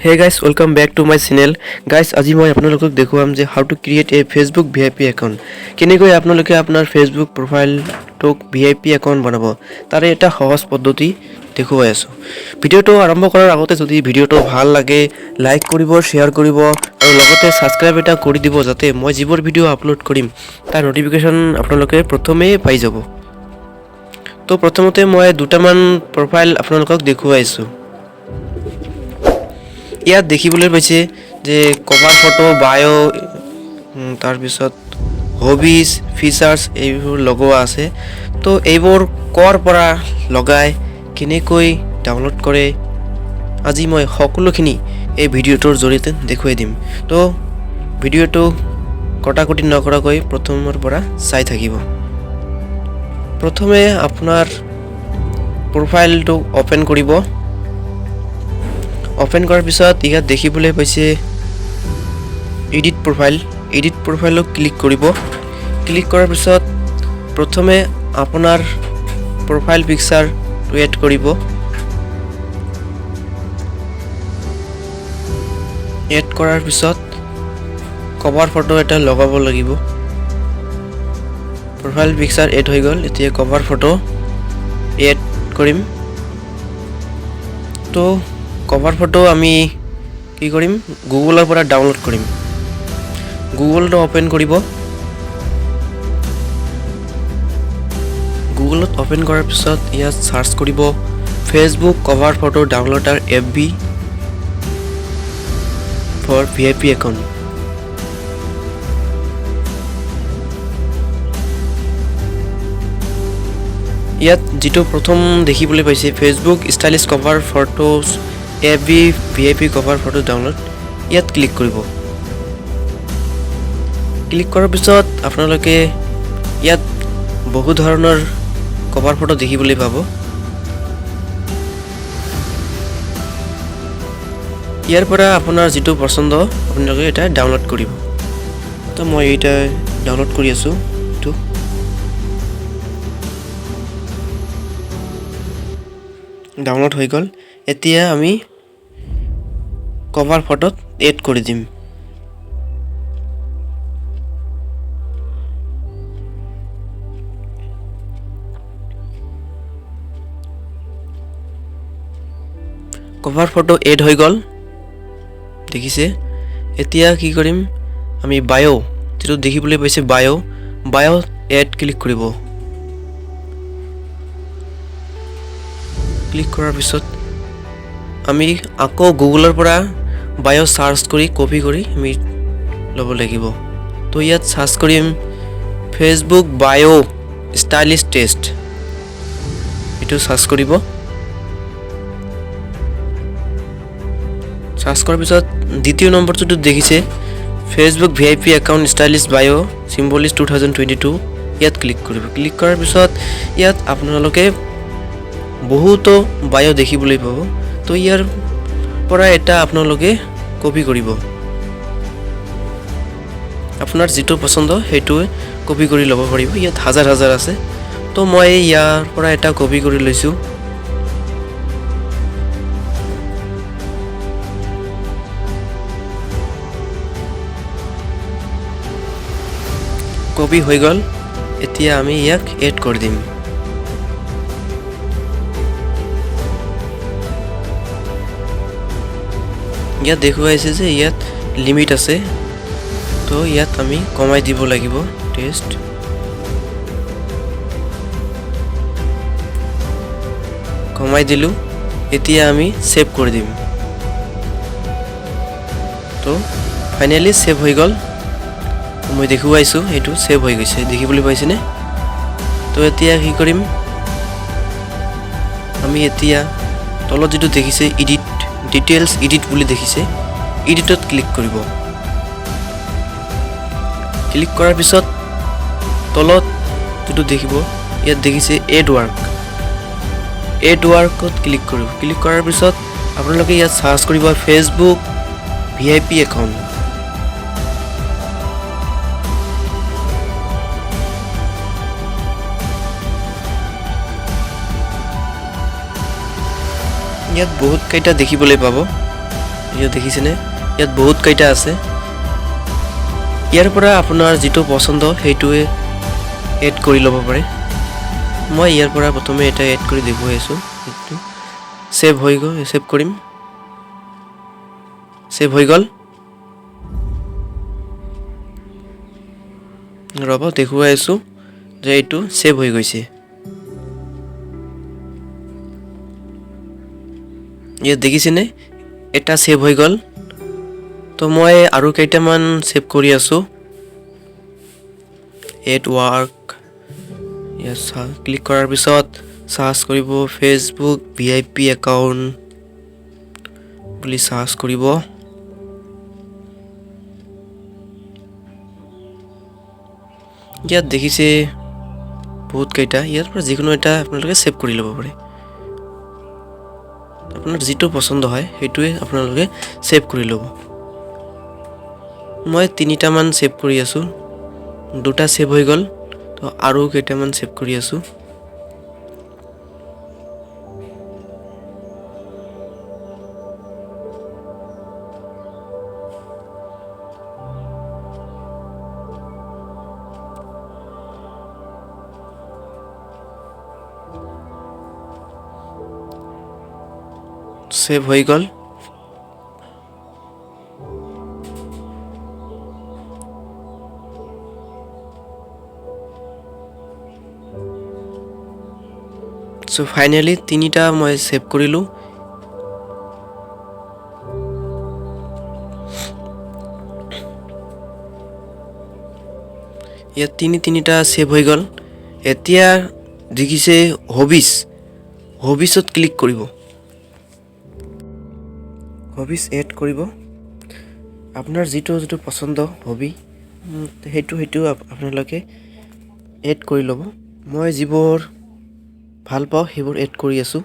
Hey guys, welcome back to my channel. Guys, আজি মই আপোনালোকক দেখুৱাম যে how to create a Facebook VIP account. কেনেকৈ আপোনালোকে আপোনাৰ Facebook প্ৰফাইলটোক VIP account বনাব। তাৰে এটা সহজ পদ্ধতি দেখুৱাই আছো। ভিডিওটো আৰম্ভ কৰাৰ আগতে যদি ভিডিওটো ভাল লাগে, লাইক কৰিব, শেয়াৰ কৰিব আৰু লগতে সাবস্ক্ৰাইব এটা কৰি দিব যাতে মই যিবোৰ ভিডিও আপলোড কৰিম তাৰ নোটিফিকেশন আপোনালোকে প্ৰথমে পাই যাব। তো প্ৰথমতে মই দুটামান প্ৰফাইল আপোনালোকক দেখুৱাইছো। ইয়াত দেখিবলৈ পাইছে যে কভাৰ ফটো বায়ো তাৰ পিছত হবিজ ফিচাৰ্স এইবোৰ লগোৱা আছে তো এইবোৰ কৰ পৰা লগাই কেনেকৈ ডাউনলোড কৰে আজি মই সকলোখিনি এই ভিডিওটোৰ জৰিয়তে দেখুৱাই দিম তো ভিডিওটো কটাকটি নকৰাকৈ প্ৰথমৰ পৰা চাই থাকিব প্ৰথমে আপোনাৰ প্ৰফাইলটো ওপেন কৰিব ওপেন কৰাৰ পিছত ইয়াত দেখিবলৈ পাইছে এডিট প্ৰফাইলক ক্লিক কৰিব ক্লিক কৰাৰ পিছত প্ৰথমে আপোনাৰ প্ৰফাইল পিকচাৰটো এড কৰিব এড কৰাৰ পিছত কভাৰ ফটো এটা লগাব লাগিব প্ৰফাইল পিকচাৰ এড হৈ গল এতিয়া কভাৰ ফটো এড কৰিম তো কভাৰ ফটো আমি কি কৰিম গুগলৰ পৰা ডাউনলোড কৰিম গুগলটো ওপেন কৰিব গুগলত ওপেন কৰাৰ পিছত ইয়াত সাৰ্চ কৰিব Facebook cover photo downloader FB for VIP account ইয়াত যেটো প্ৰথম দেখিবলৈ পাইছে Facebook stylish cover photos FB VIP cover photo download ইয়াত ক্লিক কৰিব ক্লিক কৰাৰ পিছত আপোনালোকে ইয়াত বহু ধৰণৰ কভাৰ ফটো দেখিবলৈ পাব ইয়াৰ পৰা আপোনাৰ যেটো পছন্দ আপোনালোকে এটা ডাউনলোড কৰিব তো মই এটা ডাউনলোড কৰি আছো তো ডাউনলোড হৈ গল এতিয়া আমি কভাৰ ফটোত এড কৰি দিম কভাৰ ফটো এড হৈ গল দেখিছে এতিয়া কি কৰিম আমি বায়ো যেটো দেখিবলৈ পাইছে বায়ো এড ক্লিক কৰিব ক্লিক কৰাৰ পিছত আমি আকৌ গুগলৰ পৰা বায়ো সাৰ্চ কৰি কপি কৰি আমি লব লাগিব তো ইয়াত সাৰ্চ কৰিম ফেসবুক বায়ো ষ্টাইলিশ টেষ্ট এটো সাৰ্চ কৰিব সাৰ্চ কৰাৰ পিছত দ্বিতীয় নম্বৰটো দেখিছে ফেসবুক VIP একাউন্ট ষ্টাইলিশ বায়ো সিম্বলিশ 2022 ইয়াত ক্লিক কৰিব ক্লিক কৰাৰ পিছত ইয়াত আপোনালোকে বহুত বায়ো দেখিবলৈ পাব তো ইয়াৰ পৰা এটা আপোনালোকে কপি কৰিব আপোনাৰ যেটো পছন্দ হেতু কপি কৰি লব পাৰিব ইয়াত হাজাৰ হাজাৰ আছে তো মই ইয়াৰ পৰা এটা কপি কৰি লৈছো কপি হৈ গল এতিয়া আমি ইয়াক এড কৰি দিম ইয়াত দেখুৱাইছে যে ইয়াত লিমিট আছে তো ইয়াত আমি কমাই দিব লাগিব টেষ্ট কমাই দিলু এতিয়া আমি সেভ কৰি দিম তো ফাইনালি সেভ হৈ গল মই দেখুৱাইছো এটো সেভ হৈ গৈছে দেখিবলৈ পাইছে নে তো এতিয়া কি কৰিম আমি এতিয়া তলত যেটো দেখিছে এডিট ডিটেইলছ এডিট বুলি দেখিছে এডিটত ক্লিক কৰিব ক্লিক কৰাৰ পিছত তলত যেটো দেখিব ইয়াত দেখিছে এড ওয়াৰ্কত ক্লিক কৰিব ক্লিক কৰাৰ পিছত আপোনালোকে ইয়াত সাৰ্চ কৰিব ফেসবুক VIP একাউন্ট ইয়াত বহুত কেইটা দেখিবলৈ পাব ইয়াত দেখিছেনে ইয়াত বহুত কেইটা আছে ইয়াৰ পৰা আপোনাৰ যেটো পছন্দ হেইটোৱে এড কৰি ল'ব পাৰে মই ইয়াৰ পৰা প্ৰথমে এটা এড কৰি দেখুৱাই আছো সেভ হৈ গ'ল সেভ কৰিম সেভ হৈ গ'ল ৰব দেখুৱাই আছো যে এইটো সেভ হৈ গৈছে ইয়াত দেখিছেনে এটা সেভ হৈ গ'ল তো মই আৰু কেইটামান সেভ কৰি আছো এড ওয়াৰ্ক ইয়াত ক্লিক কৰাৰ পিছত সাৰ্চ কৰিব ফেসবুক ভিআইপি একাউন্ট বুলি সাৰ্চ কৰিব ইয়াত দেখিছে বহুত কেইটা ইয়াৰ পৰা যিকোনো এটা আপোনালোকে সেভ কৰি ল'ব পাৰে আপোনাৰ যেটো পছন্দ হয় হেইটোৱে আপোনালোকে সেভ কৰি ল'ব মই তিনিটা মান সেভ কৰি আছো দুটা সেভ হৈ গ'ল তো আৰু কেইটামান সেভ কৰি আছো সেভ হৈ গ'ল সো ফাইনালি তিনিটা মই সেভ কৰিলো ইয়াত তিনিটা সেভ হৈ গ'ল এতিয়া দেখিছে হবিছত ক্লিক কৰিব হবিছ এড কৰিব আপোনাৰ যেটো পছন্দ হবি হেইটো আপোনালোকে এড কৰি ল'ব মই যিবোৰ ভাল পাওঁ হেইবোৰ এড কৰি আছো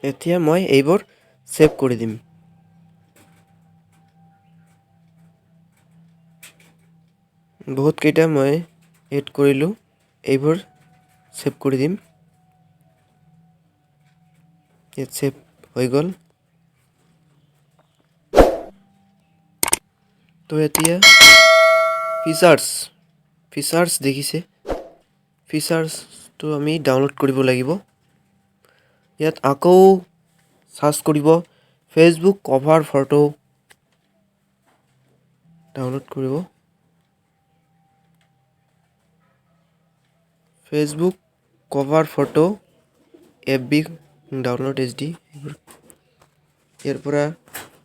এতিয়া মই এইবোৰ সেভ কৰি দিম বহুত কেইটা মই এড কৰিলো এইবোৰ সেভ কৰি দিম ইয়াত সেভ হৈ গ'ল তো এতিয়া ফিচাৰ্ছ দেখিছে ফিচাৰ্ছটো আমি ডাউনলোড কৰিব লাগিব ইয়াত আকৌ সাৰ্চ কৰিব ফেসবুক কভাৰ ফটো ডাউনলোড কৰিব Facebook cover photo FB download HD ইয়াৰ পৰা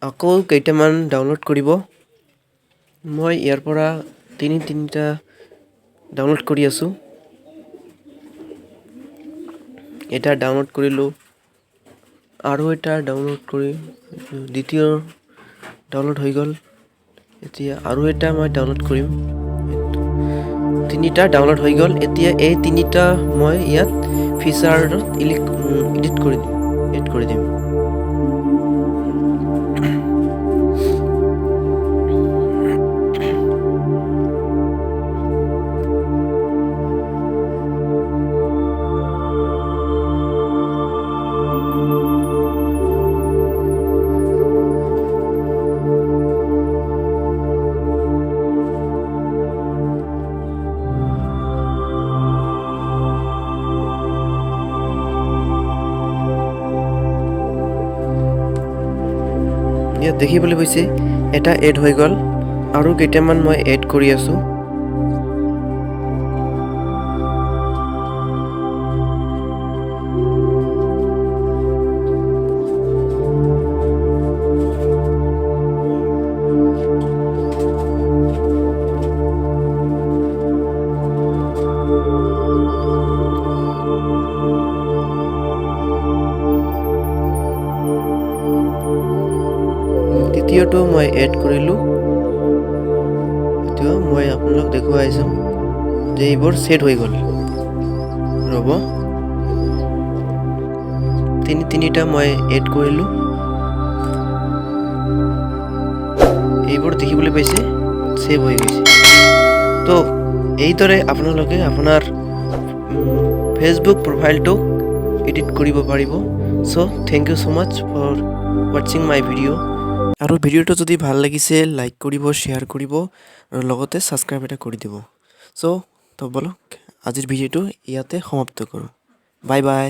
আকৌ কেইটামান ডাউনলোড কৰিব মই ইয়াৰ পৰা তিনিটা ডাউনলোড কৰি আছো এটা ডাউনলোড কৰিলো আৰু এটা ডাউনলোড কৰি দ্বিতীয় ডাউনলোড হৈ গ'ল এতিয়া আৰু এটা মই ডাউনলোড কৰিম তিনিটা ডাউনলোড হৈ গ'ল এতিয়া এই তিনিটা মই ইয়াত ফিচাৰত এডিট কৰি দিম এড কৰি দিম ইয়াত দেখিবলৈ পাইছে এটা এড হৈ গ'ল আৰু কেইটামান মই এড কৰি আছো দ্বিতীয়টো মই এড কৰিলো এতিয়া মই আপোনালোক দেখুৱাইছো যে এইবোৰ সেট হৈ গ'ল ৰব তিনিটা মই এড কৰিলো এইবোৰ দেখিবলৈ পাইছে সেভ হৈ গৈছে। তো এইদৰে আপোনালোকে আপোনাৰ ফেচবুক প্ৰফাইলটোক এডিট কৰিব পাৰিব। So' thank you so' much for ৱাটছিং মাই ভিডিঅ'। আৰু ভিডিঅ'টো যদি ভাল লাগিছে লাইক কৰিব, শ্বেয়াৰ কৰিব আৰু লগতে ছাবস্ক্ৰাইব এটা কৰি দিব। চ' তো বলক আজিৰ ভিডিঅ'টো ইয়াতে সমাপ্ত কৰোঁ। Bye bye.